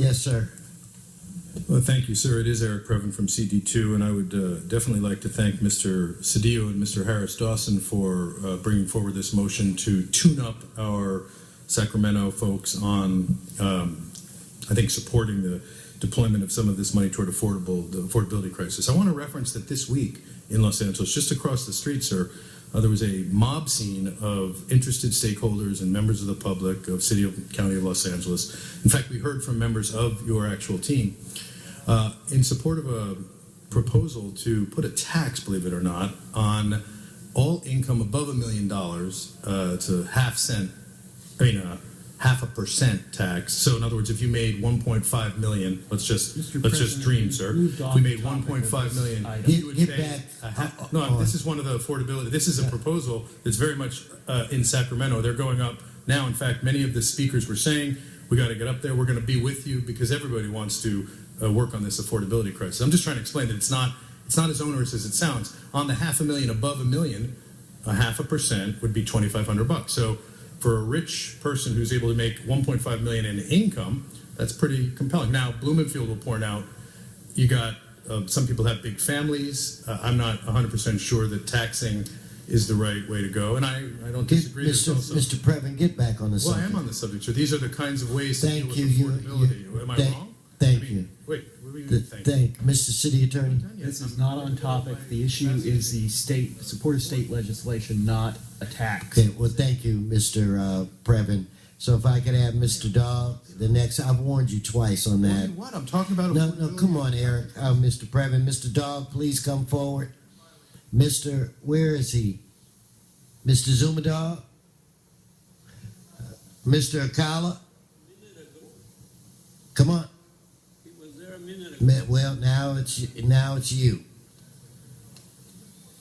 Yes, sir. Well, thank you, sir. It is Eric Preven from CD2, and I would definitely like to thank Mr. Cedillo and Mr. Harris-Dawson for bringing forward this motion to tune up our Sacramento folks on, I think, supporting the deployment of some of this money toward the affordability crisis. I want to reference that this week in Los Angeles, just across the street, sir, there was a mob scene of interested stakeholders and members of the public of City and County of Los Angeles. In fact, we heard from members of your actual team in support of a proposal to put a tax, believe it or not, on all income above $1 million to half a percent tax. So in other words, if you made 1.5 million, let's just dream, sir. If we made 1.5 million, you would pay this is one of the affordability. This is a proposal that's very much in Sacramento. They're going up now. In fact, many of the speakers were saying, we got to get up there. We're going to be with you because everybody wants to work on this affordability crisis. I'm just trying to explain that it's not as onerous as it sounds. On the $500,000 above $1 million, 0.5% would be $2,500. So for a rich person who's able to make 1.5 million in income, that's pretty compelling. Now, Bloomfield will point out, you got some people have big families. I'm not 100% sure that taxing is the right way to go, and I don't disagree. Mr. Preven, get back on the subject. Well, I am on the subject, sir. These are the kinds of ways to deal with affordability. Am I wrong? Thank you. Wait, what were you thank Mr. City Attorney. This is not on topic. The issue is the support of state legislation, not a tax. Okay, well, thank you, Mr. Preven. So if I could have Mr. Dog, I've warned you twice on that. What? I'm talking about No, come on, Eric. Mr. Preven. Mr. Dog, please come forward. Where is he? Mr. Zumadog? Mr. Acala? Come on. He was there a minute ago. Well, now it's you.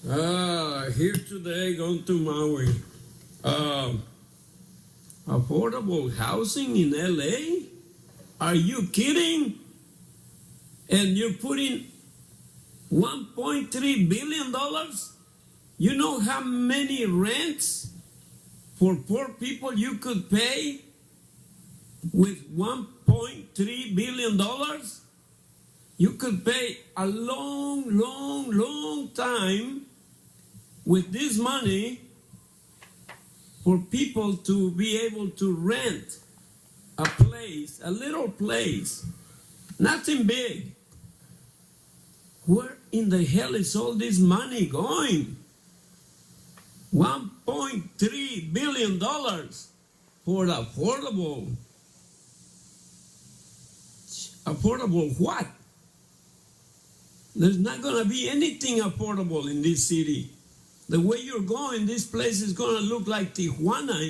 Here today, going to Maui. Affordable housing in LA? Are you kidding? And you're putting $1.3 billion? You know how many rents for poor people you could pay with $1.3 billion? You could pay a long time with this money for people to be able to rent a place, a little place, nothing big. Where in the hell is all this money going? $1.3 billion for affordable. Affordable what? There's not going to be anything affordable in this city. The way you're going, this place is going to look like Tijuana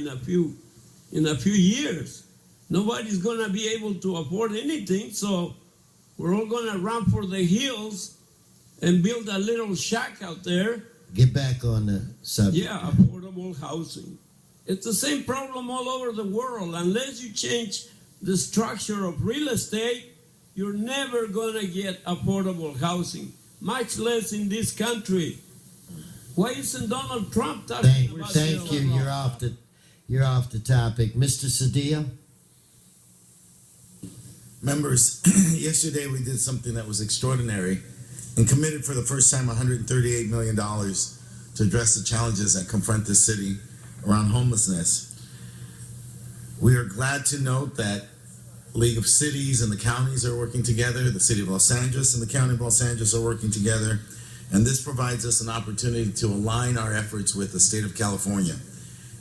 in a few years. Nobody's going to be able to afford anything, so we're all going to run for the hills and build a little shack out there. Get back on the subject. Yeah, affordable housing. It's the same problem all over the world. Unless you change the structure of real estate, you're never going to get affordable housing, much less in this country. Why isn't Donald Trump talking about this? Thank you. You're off the topic. Mr. Cedillo? Members, yesterday we did something that was extraordinary and committed for the first time $138 million to address the challenges that confront this city around homelessness. We are glad to note that League of Cities and the counties are working together. The City of Los Angeles and the County of Los Angeles are working together. And this provides us an opportunity to align our efforts with the state of California.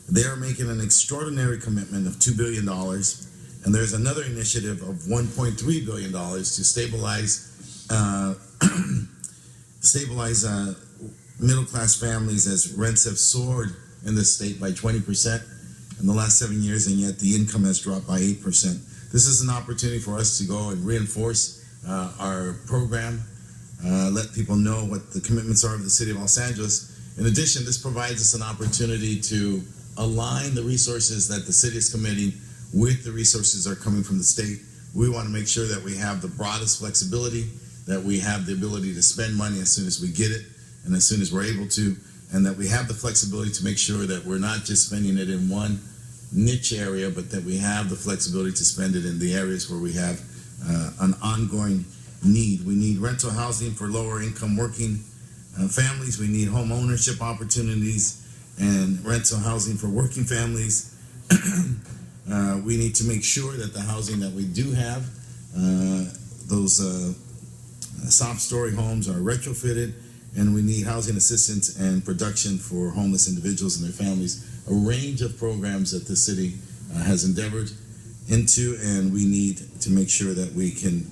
They are making an extraordinary commitment of $2 billion. And there's another initiative of $1.3 billion to stabilize middle-class families as rents have soared in this state by 20% in the last 7 years, and yet the income has dropped by 8%. This is an opportunity for us to go and reinforce our program, let people know what the commitments are of the City of Los Angeles. In addition, this provides us an opportunity to align the resources that the city is committing with the resources that are coming from the state. We want to make sure that we have the broadest flexibility, that we have the ability to spend money as soon as we get it and as soon as we're able to, and that we have the flexibility to make sure that we're not just spending it in one niche area, but that we have the flexibility to spend it in the areas where we have an ongoing need. We need rental housing for lower income working families. We need home ownership opportunities and rental housing for working families. We need to make sure that the housing that we do have, those soft story homes are retrofitted, and we need housing assistance and production for homeless individuals and their families. A range of programs that the city has endeavored into, and we need to make sure that we can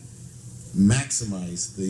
maximize the